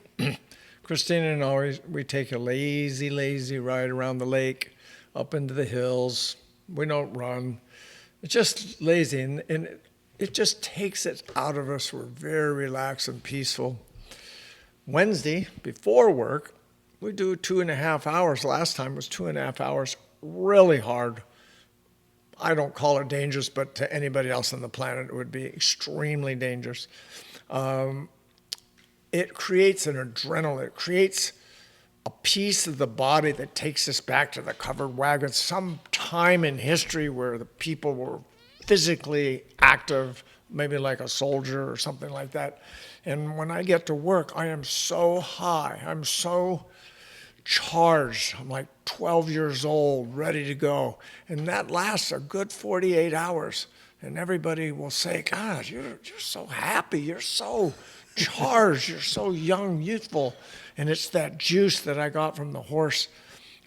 Christina and we take a lazy ride around the lake, up into the hills. We don't run. It's just lazy, and it just takes it out of us. We're very relaxed and peaceful. Wednesday, before work, we do 2.5 hours. Last time was 2.5 hours, really hard. I don't call it dangerous, but to anybody else on the planet, it would be extremely dangerous. It creates an adrenaline. It creates a piece of the body that takes us back to the covered wagon, some time in history where the people were physically active, maybe like a soldier or something like that. And when I get to work, I am so high. I'm so charged. I'm like 12 years old, ready to go. And that lasts a good 48 hours. And everybody will say, God, you're so happy. You're so charged. You're so young, youthful. And it's that juice that I got from the horse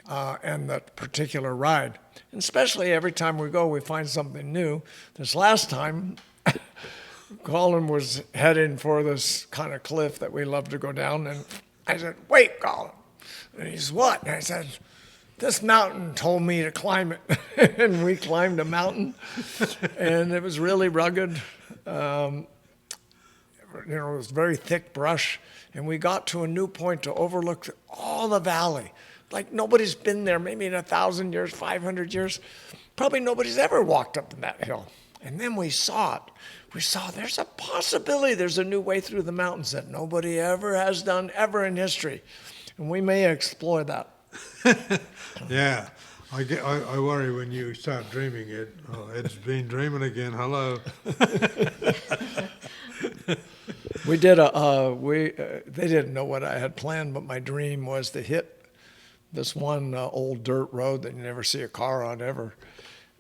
and that particular ride. And especially every time we go, we find something new. This last time, Colin was heading for this kind of cliff that we love to go down. And I said, wait, Colin. And he says, what? And I said, this mountain told me to climb it. And we climbed a mountain. And it was really rugged. It was very thick brush. And we got to a new point to overlook all the valley. Like nobody's been there, maybe in 1,000 years, 500 years. Probably nobody's ever walked up that hill. And then we saw it. We saw there's a possibility there's a new way through the mountains that nobody ever has done ever in history. And we may explore that. Yeah, I worry when you start dreaming, Ed. Oh, Ed's been dreaming again. Hello. We did they didn't know what I had planned, but my dream was to hit this one old dirt road that you never see a car on ever,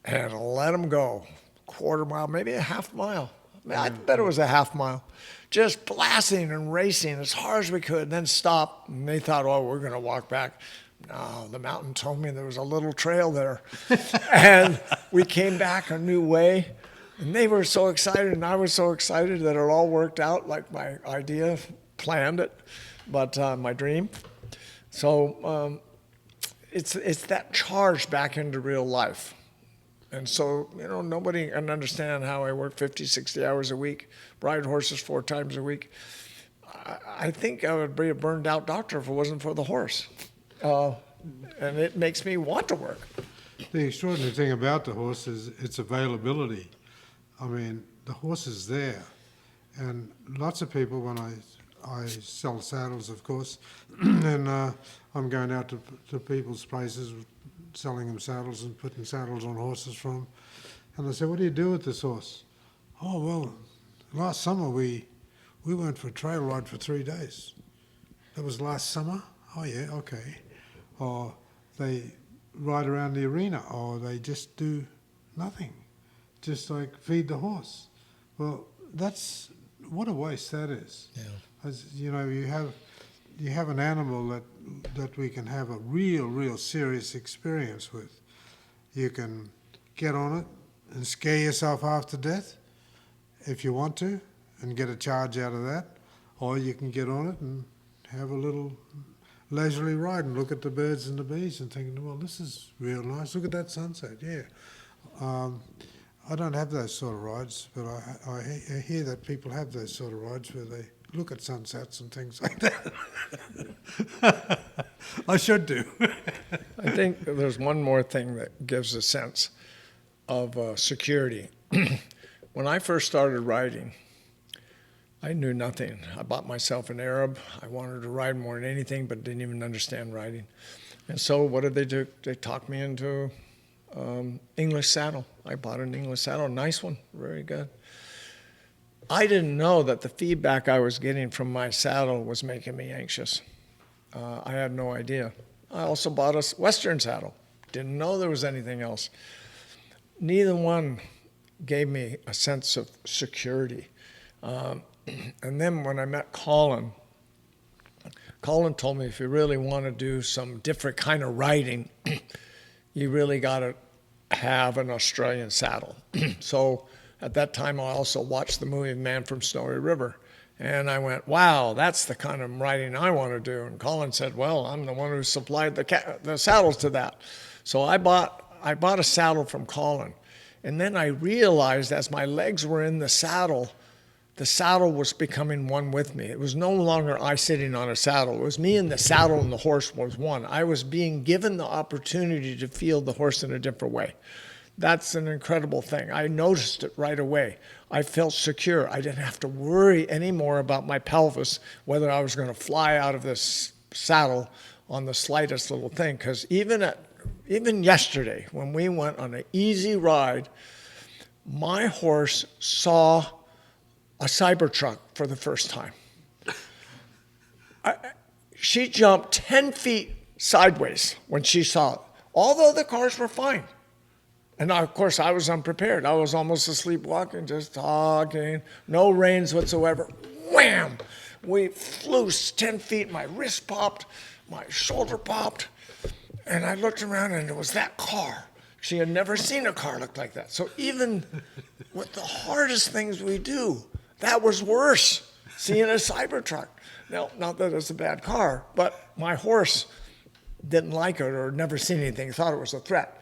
and let them go, 1/4 mile, maybe a 1/2 mile. I bet it was a 1/2 mile, just blasting and racing as hard as we could, and then stop. And they thought, oh, we're going to walk back. No, the mountain told me there was a little trail there. And we came back a new way. And they were so excited, and I was so excited that it all worked out like my idea, planned it, but my dream. So it's that charge back into real life. And so, nobody can understand how I work 50, 60 hours a week, ride horses 4 times a week. I think I would be a burned out doctor if it wasn't for the horse. And it makes me want to work. The extraordinary thing about the horse is its availability. I mean, the horse is there. And lots of people, when I sell saddles, of course, and I'm going out to people's places, selling them saddles and putting saddles on horses for them. And I said, what do you do with this horse? Oh, well, last summer we went for a trail ride for 3 days. That was last summer? Oh, yeah, okay. Or they ride around the arena, or they just do nothing, just like feed the horse. Well, what a waste that is. Yeah. As, you have an animal that we can have a real serious experience with. You can get on it and scare yourself half to death if you want to and get a charge out of that, or you can get on it and have a little leisurely ride and look at the birds and the bees and thinking, well, this is real nice. Look at that sunset. Yeah. I don't have those sort of rides, but I hear that people have those sort of rides where they look at sunsets and things like that. I should do. I think there's one more thing that gives a sense of security. When I first started riding, I knew nothing. I bought myself an Arab. I wanted to ride more than anything, but didn't even understand riding. And so what did they do? They talked me into English saddle. I bought an English saddle, a nice one, very good. I didn't know that the feedback I was getting from my saddle was making me anxious. I had no idea. I also bought a Western saddle. Didn't know there was anything else. Neither one gave me a sense of security. And then when I met Colin told me if you really want to do some different kind of riding, you really got to have an Australian saddle. So At that time, I also watched the movie Man from Snowy River. And I went, wow, that's the kind of riding I want to do. And Colin said, well, I'm the one who supplied the saddles to that. So I bought a saddle from Colin. And then I realized as my legs were in the saddle was becoming one with me. It was no longer I sitting on a saddle. It was me and the saddle, and the horse was one. I was being given the opportunity to feel the horse in a different way. That's an incredible thing. I noticed it right away. I felt secure. I didn't have to worry anymore about my pelvis, whether I was going to fly out of this saddle on the slightest little thing. Because even yesterday, when we went on an easy ride, my horse saw a Cybertruck for the first time. She jumped 10 feet sideways when she saw it. All the other cars were fine. And of course, I was unprepared. I was almost asleep walking, just talking, no reins whatsoever. Wham! We flew 10 feet. My wrist popped, my shoulder popped, and I looked around, and it was that car. She had never seen a car look like that. So even with the hardest things we do, that was worse, seeing a Cybertruck. Now, not that it's a bad car, but my horse didn't like it or never seen anything, thought it was a threat.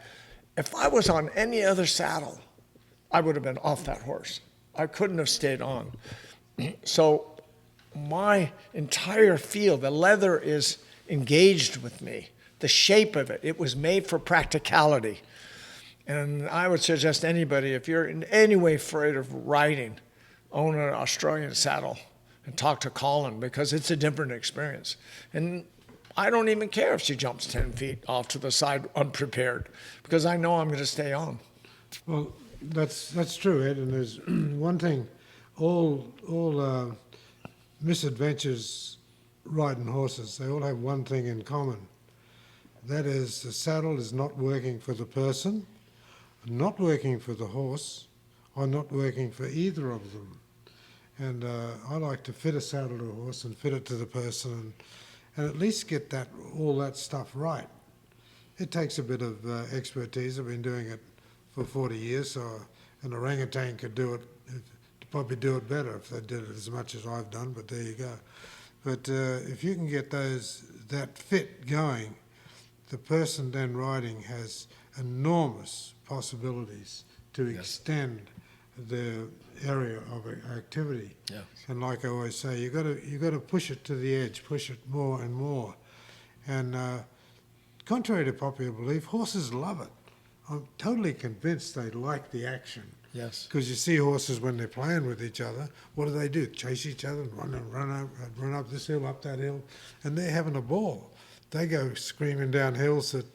If I was on any other saddle, I would have been off that horse. I couldn't have stayed on. So my entire feel, the leather is engaged with me. The shape of it, it was made for practicality. And I would suggest anybody, if you're in any way afraid of riding, own an Australian saddle and talk to Colin, because it's a different experience. And I don't even care if she jumps 10 feet off to the side unprepared, because I know I'm going to stay on. Well, that's true, Ed. And there's one thing: all misadventures riding horses, they all have one thing in common. That is, the saddle is not working for the person, not working for the horse, or not working for either of them. And I like to fit a saddle to a horse and fit it to the person, and at least get all that stuff right. It takes a bit of expertise. I've been doing it for 40 years, so an orangutan could do it, probably do it better if they did it as much as I've done, but there you go. But if you can get that fit going, the person then riding has enormous possibilities to extend the area of activity. Yeah. And like I always say, you got to push it to the edge, push it more and more. And contrary to popular belief, horses love it. I'm totally convinced they like the action. Yes. Because you see horses when they're playing with each other, what do? Chase each other and run up this hill, up that hill, and they're having a ball. They go screaming down hills that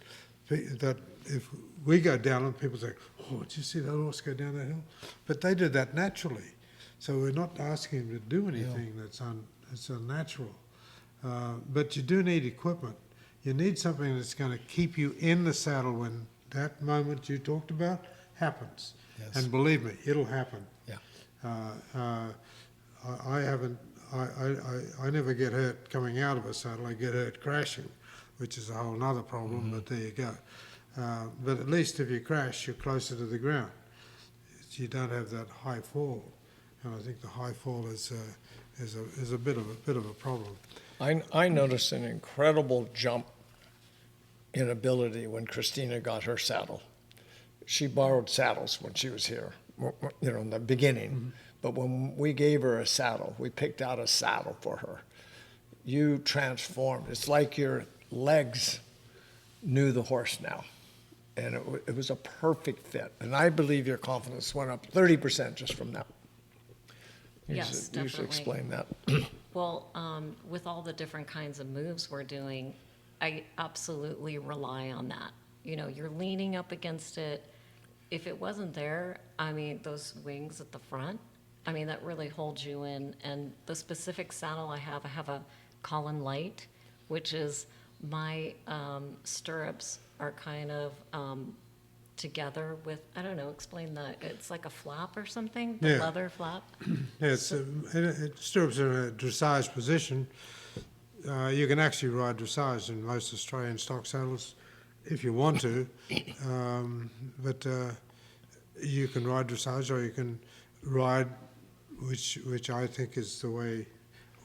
if we go down them, people say, "Oh, did you see that horse go down that hill?" But they do that naturally, so we're not asking them to do anything that's unnatural. But you do need equipment. You need something that's going to keep you in the saddle when that moment you talked about happens. Yes. And believe me, it'll happen. Yeah. I never get hurt coming out of a saddle. I get hurt crashing, which is a whole other problem. Mm-hmm. But there you go. But at least if you crash, you're closer to the ground. You don't have that high fall, and I think the high fall is a bit of a problem. I noticed an incredible jump in ability when Christina got her saddle. She borrowed saddles when she was here, in the beginning. Mm-hmm. But when we gave her a saddle, we picked out a saddle for her. You transformed. It's like your legs knew the horse now. And it was a perfect fit. And I believe your confidence went up 30% just from that. Yes, You should definitely. explain that. Well, with all the different kinds of moves we're doing, I absolutely rely on that. You're leaning up against it. If it wasn't there, those wings at the front, that really holds you in. And the specific saddle I have a Colin Light, which is my stirrups are kind of together with, I don't know, explain that. It's like a flap or something, the Yeah. leather flap. Yeah, stirrups are in a dressage position. You can actually ride dressage in most Australian stock saddles if you want to, but you can ride dressage, or you can ride, which I think is the way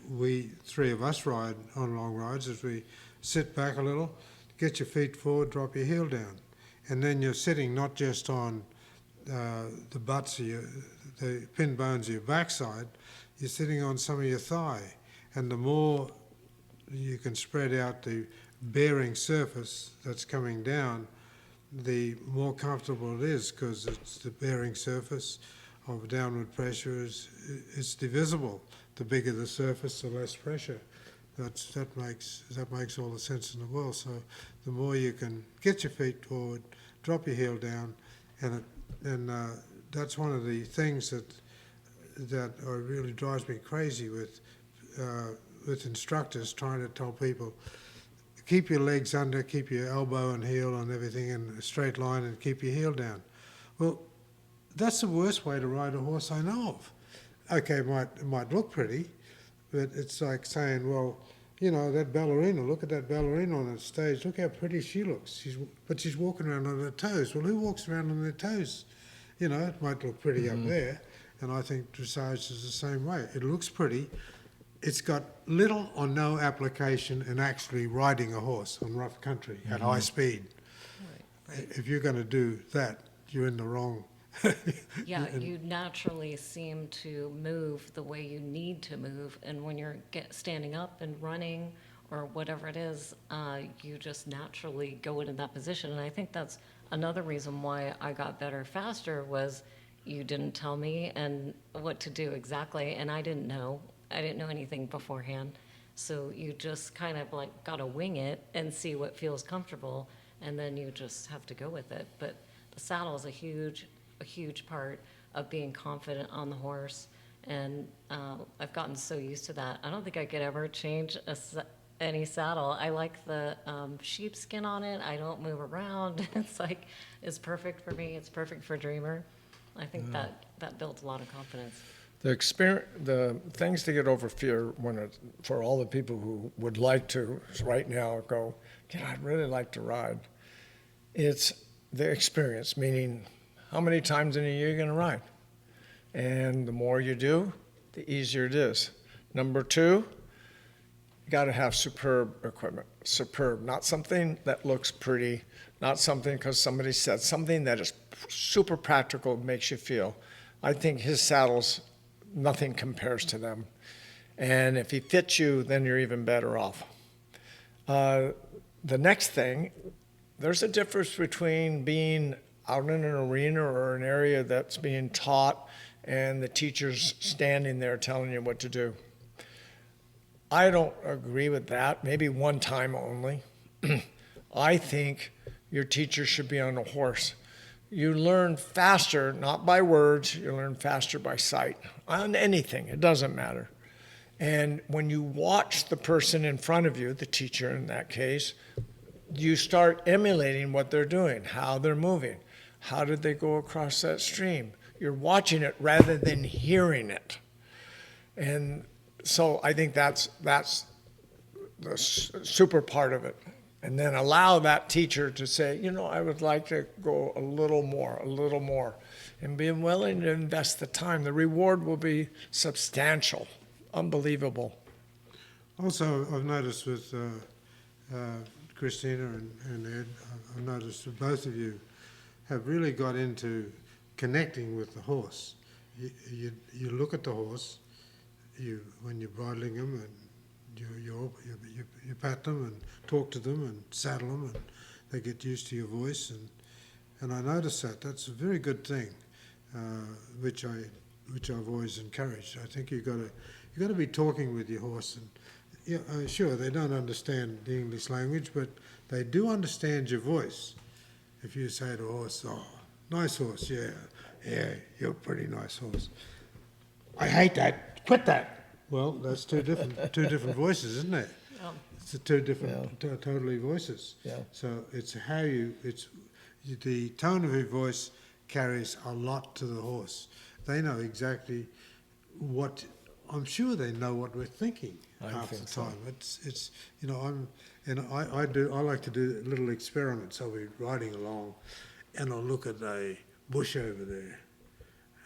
we three of us ride on long rides, is we sit back a little, get your feet forward, drop your heel down, and then you're sitting not just on the butts of the pin bones of your backside, you're sitting on some of your thigh, and the more you can spread out the bearing surface that's coming down, the more comfortable it is, because it's the bearing surface of downward pressure is divisible. The bigger the surface, the less pressure. That makes all the sense in the world. So the more you can get your feet forward, drop your heel down, and that's one of the things that really drives me crazy with instructors trying to tell people, keep your legs under, keep your elbow and heel and everything in a straight line, and keep your heel down. Well, that's the worst way to ride a horse I know of. Okay, it might look pretty, but it's like saying, well, you know, that ballerina, look at that ballerina on that stage, look how pretty she looks. But she's walking around on her toes. Well, who walks around on their toes? You know, it might look pretty up there, and I think dressage is the same way. It looks pretty. It's got little or no application in actually riding a horse on rough country at high speed. Right. If you're going to do that, you're in the wrong. Yeah, you naturally seem to move the way you need to move, and when you're standing up and running or whatever it is, you just naturally go into that position. And I think that's another reason why I got better faster, was you didn't tell me and what to do exactly, and I didn't know anything beforehand. So you just kind of like got to wing it and see what feels comfortable, and then you just have to go with it. But the saddle is a huge part of being confident on the horse, and I've gotten so used to that. I don't think I could ever change any saddle. I like the sheepskin on it. I don't move around. It's perfect for me. It's perfect for Dreamer. I think that builds a lot of confidence. The things to get over fear for all the people who would like to right now go, yeah, I'd really like to ride. It's the experience, meaning how many times in a year you're going to ride. And the more you do, the easier it is. Number two, you got to have superb equipment. Superb, not something that looks pretty, not something because somebody said, something that is super practical, makes you feel. I think his saddles, nothing compares to them. And if he fits you, then you're even better off. The next thing, there's a difference between being out in an arena or an area that's being taught and the teacher's standing there telling you what to do. I don't agree with that, maybe one time only. I think your teacher should be on a horse. You learn faster, not by words, you learn faster by sight. On anything, it doesn't matter. And when you watch the person in front of you, the teacher in that case, you start emulating what they're doing, how they're moving. How did they go across that stream? You're watching it rather than hearing it. And so I think that's the super part of it. And then allow that teacher to say, you know, I would like to go a little more, and be willing to invest the time. The reward will be substantial, unbelievable. Also, I've noticed with Christina and Ed, I've noticed that both of you have really got into connecting with the horse. You look at the horse, when you're bridling them, and you pat them and talk to them and saddle them, and they get used to your voice, and I notice that's a very good thing, which I've always encouraged. I think you've got to be talking with your horse, and yeah, sure, they don't understand the English language, but they do understand your voice. If you say to a horse, oh, nice horse, yeah, you're a pretty nice horse. I hate that, quit that. Well, that's two different voices, isn't it? It's two different, totally voices. Yeah. So it's the tone of your voice carries a lot to the horse. They know exactly I'm sure they know what we're thinking half the time. It's I like to do little experiments. I'll be riding along, and I'll look at a bush over there,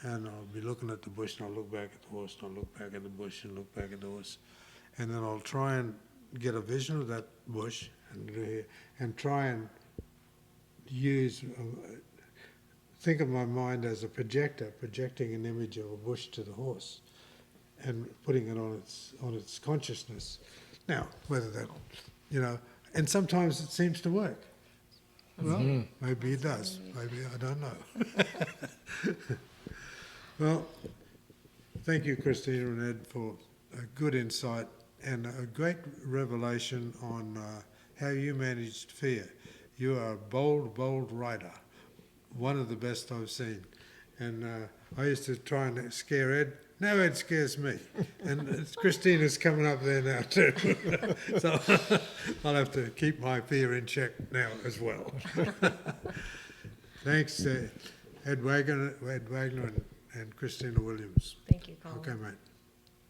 and I'll be looking at the bush, and I'll look back at the horse, and I'll look back at the bush, and look back at the horse, and then I'll try and get a vision of that bush, and try and use, think of my mind as a projector, projecting an image of a bush to the horse, and putting it on its consciousness. Now, whether that, and sometimes it seems to work. Well, maybe it does. Maybe, I don't know. Well, thank you, Christina and Ed, for a good insight and a great revelation on how you managed fear. You are a bold, bold rider, one of the best I've seen. And I used to try and scare Ed. Now Ed scares me. And Christina's coming up there now too. So I'll have to keep my fear in check now as well. Thanks, Ed Wagner and Christina Williams. Thank you, Colin. Okay, mate.